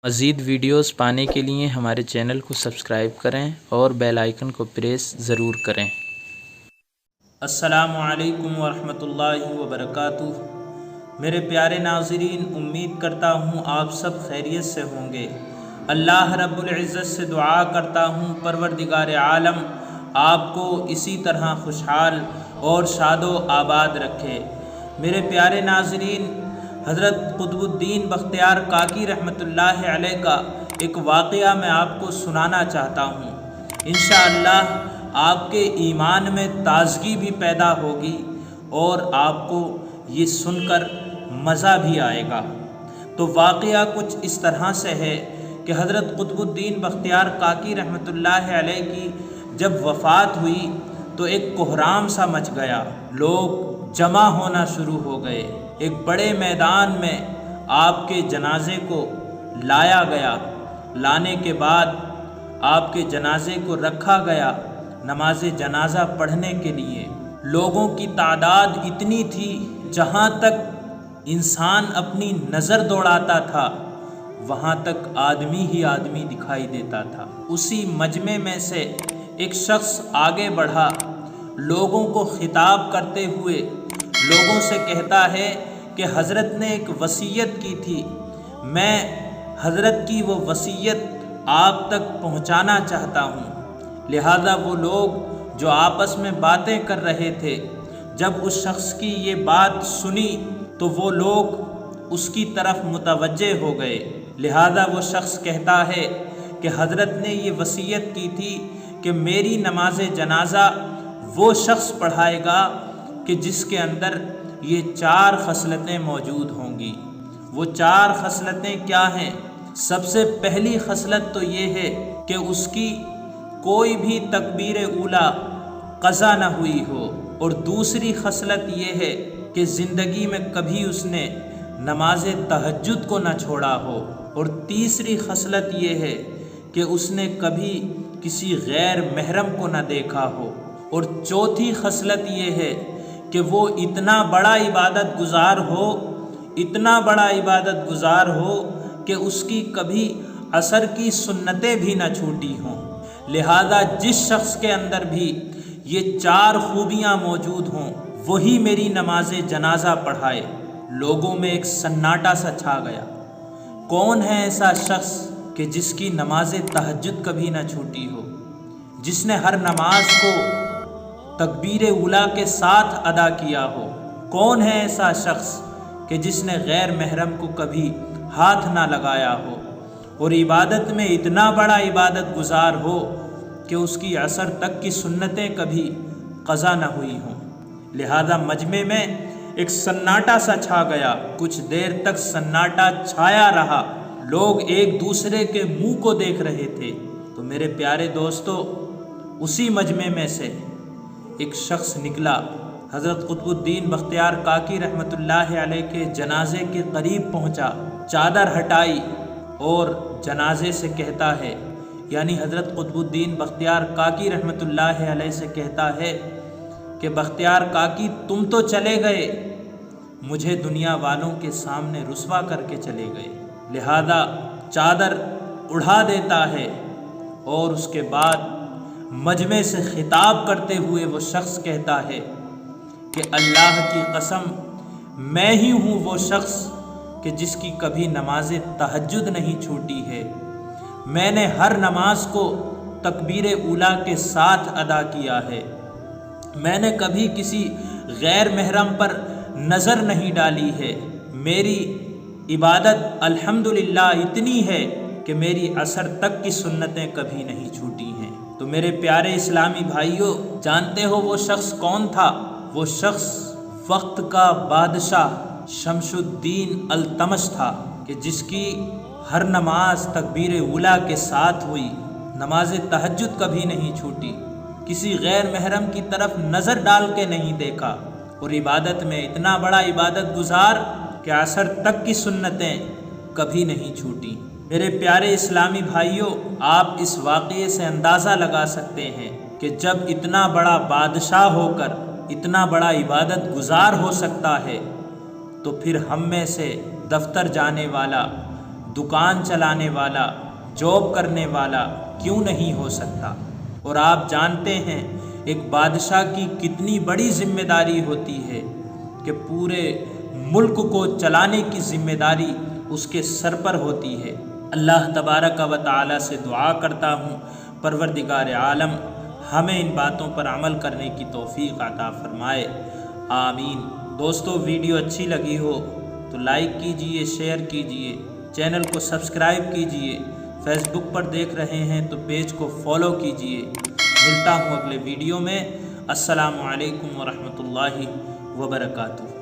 مزید ویڈیوز پانے کے لیے ہمارے چینل کو سبسکرائب کریں اور بیل آئیکن کو پریس ضرور کریں۔ السلام علیکم ورحمۃ اللہ وبرکاتہ۔ میرے پیارے ناظرین، امید کرتا ہوں آپ سب خیریت سے ہوں گے۔ اللہ رب العزت سے دعا کرتا ہوں پروردگار عالم آپ کو اسی طرح خوشحال اور شاد و آباد رکھے۔ میرے پیارے ناظرین، حضرت قطب الدین بختیار کاکی رحمۃ اللہ علیہ کا ایک واقعہ میں آپ کو سنانا چاہتا ہوں۔ انشاءاللہ آپ کے ایمان میں تازگی بھی پیدا ہوگی اور آپ کو یہ سن کر مزہ بھی آئے گا۔ تو واقعہ کچھ اس طرح سے ہے کہ حضرت قطب الدین بختیار کاکی رحمۃ اللہ علیہ کی جب وفات ہوئی تو ایک کوہرام سا مچ گیا، لوگ جمع ہونا شروع ہو گئے۔ ایک بڑے میدان میں آپ کے جنازے کو لایا گیا۔ لانے کے بعد آپ کے جنازے کو رکھا گیا نماز جنازہ پڑھنے کے لیے۔ لوگوں کی تعداد اتنی تھی، جہاں تک انسان اپنی نظر دوڑاتا تھا وہاں تک آدمی ہی آدمی دکھائی دیتا تھا۔ اسی مجمع میں سے ایک شخص آگے بڑھا، لوگوں کو خطاب کرتے ہوئے لوگوں سے کہتا ہے کہ حضرت نے ایک وصیت کی تھی، میں حضرت کی وہ وصیت آپ تک پہنچانا چاہتا ہوں۔ لہذا وہ لوگ جو آپس میں باتیں کر رہے تھے، جب اس شخص کی یہ بات سنی تو وہ لوگ اس کی طرف متوجہ ہو گئے۔ لہذا وہ شخص کہتا ہے کہ حضرت نے یہ وصیت کی تھی کہ میری نماز جنازہ وہ شخص پڑھائے گا کہ جس کے اندر یہ 4 خصلتیں موجود ہوں گی۔ وہ 4 خصلتیں کیا ہیں؟ سب سے پہلی خصلت تو یہ ہے کہ اس کی کوئی بھی تکبیر اولیٰ قضا نہ ہوئی ہو، اور دوسری خصلت یہ ہے کہ زندگی میں کبھی اس نے نماز تہجد کو نہ چھوڑا ہو، اور تیسری خصلت یہ ہے کہ اس نے کبھی کسی غیر محرم کو نہ دیکھا ہو، اور چوتھی خصلت یہ ہے کہ وہ اتنا بڑا عبادت گزار ہو، اتنا بڑا عبادت گزار ہو کہ اس کی کبھی عصر کی سنتیں بھی نہ چھوٹی ہوں۔ لہذا جس شخص کے اندر بھی یہ 4 خوبیاں موجود ہوں وہی میری نماز جنازہ پڑھائے۔ لوگوں میں ایک سناٹا سا چھا گیا۔ کون ہے ایسا شخص کہ جس کی نماز تہجد کبھی نہ چھوٹی ہو، جس نے ہر نماز کو تکبیر اولیٰ کے ساتھ ادا کیا ہو؟ کون ہے ایسا شخص کہ جس نے غیر محرم کو کبھی ہاتھ نہ لگایا ہو، اور عبادت میں اتنا بڑا عبادت گزار ہو کہ اس کی عصر تک کی سنتیں کبھی قضا نہ ہوئی ہوں؟ لہذا مجمع میں ایک سناٹا سا چھا گیا۔ کچھ دیر تک سناٹا چھایا رہا، لوگ ایک دوسرے کے منہ کو دیکھ رہے تھے۔ تو میرے پیارے دوستو، اسی مجمع میں سے ایک شخص نکلا، حضرت قطب الدین بختیار کاکی رحمۃ اللہ علیہ کے جنازے کے قریب پہنچا، چادر ہٹائی اور جنازے سے کہتا ہے، یعنی حضرت قطب الدین بختیار کاکی رحمۃ اللہ علیہ سے کہتا ہے کہ بختیار کاکی، تم تو چلے گئے، مجھے دنیا والوں کے سامنے رسوا کر کے چلے گئے۔ لہذا چادر اڑا دیتا ہے اور اس کے بعد مجمع سے خطاب کرتے ہوئے وہ شخص کہتا ہے کہ اللہ کی قسم، میں ہی ہوں وہ شخص کہ جس کی کبھی نماز تہجد نہیں چھوٹی ہے۔ میں نے ہر نماز کو تکبیر اولیٰ کے ساتھ ادا کیا ہے۔ میں نے کبھی کسی غیر محرم پر نظر نہیں ڈالی ہے۔ میری عبادت الحمدللہ اتنی ہے کہ میری عصر تک کی سنتیں کبھی نہیں چھوٹی ہیں۔ تو میرے پیارے اسلامی بھائیوں، جانتے ہو وہ شخص کون تھا؟ وہ شخص وقت کا بادشاہ شمس الدین التمش تھا، کہ جس کی ہر نماز تکبیر اولیٰ کے ساتھ ہوئی، نماز تہجد کبھی نہیں چھوٹی، کسی غیر محرم کی طرف نظر ڈال کے نہیں دیکھا، اور عبادت میں اتنا بڑا عبادت گزار کہ عصر تک کی سنتیں کبھی نہیں چھوٹی۔ میرے پیارے اسلامی بھائیوں، آپ اس واقعے سے اندازہ لگا سکتے ہیں کہ جب اتنا بڑا بادشاہ ہو کر اتنا بڑا عبادت گزار ہو سکتا ہے، تو پھر ہم میں سے دفتر جانے والا، دکان چلانے والا، جاب کرنے والا کیوں نہیں ہو سکتا؟ اور آپ جانتے ہیں ایک بادشاہ کی کتنی بڑی ذمہ داری ہوتی ہے کہ پورے ملک کو چلانے کی ذمہ داری اس کے سر پر ہوتی ہے۔ اللہ تبارک و تعالی سے دعا کرتا ہوں پروردگار عالم ہمیں ان باتوں پر عمل کرنے کی توفیق عطا فرمائے، آمین۔ دوستو ویڈیو اچھی لگی ہو تو لائک کیجئے، شیئر کیجئے، چینل کو سبسکرائب کیجئے، فیس بک پر دیکھ رہے ہیں تو پیج کو فالو کیجئے۔ ملتا ہوں اگلے ویڈیو میں۔ السلام علیکم ورحمۃ اللہ وبرکاتہ۔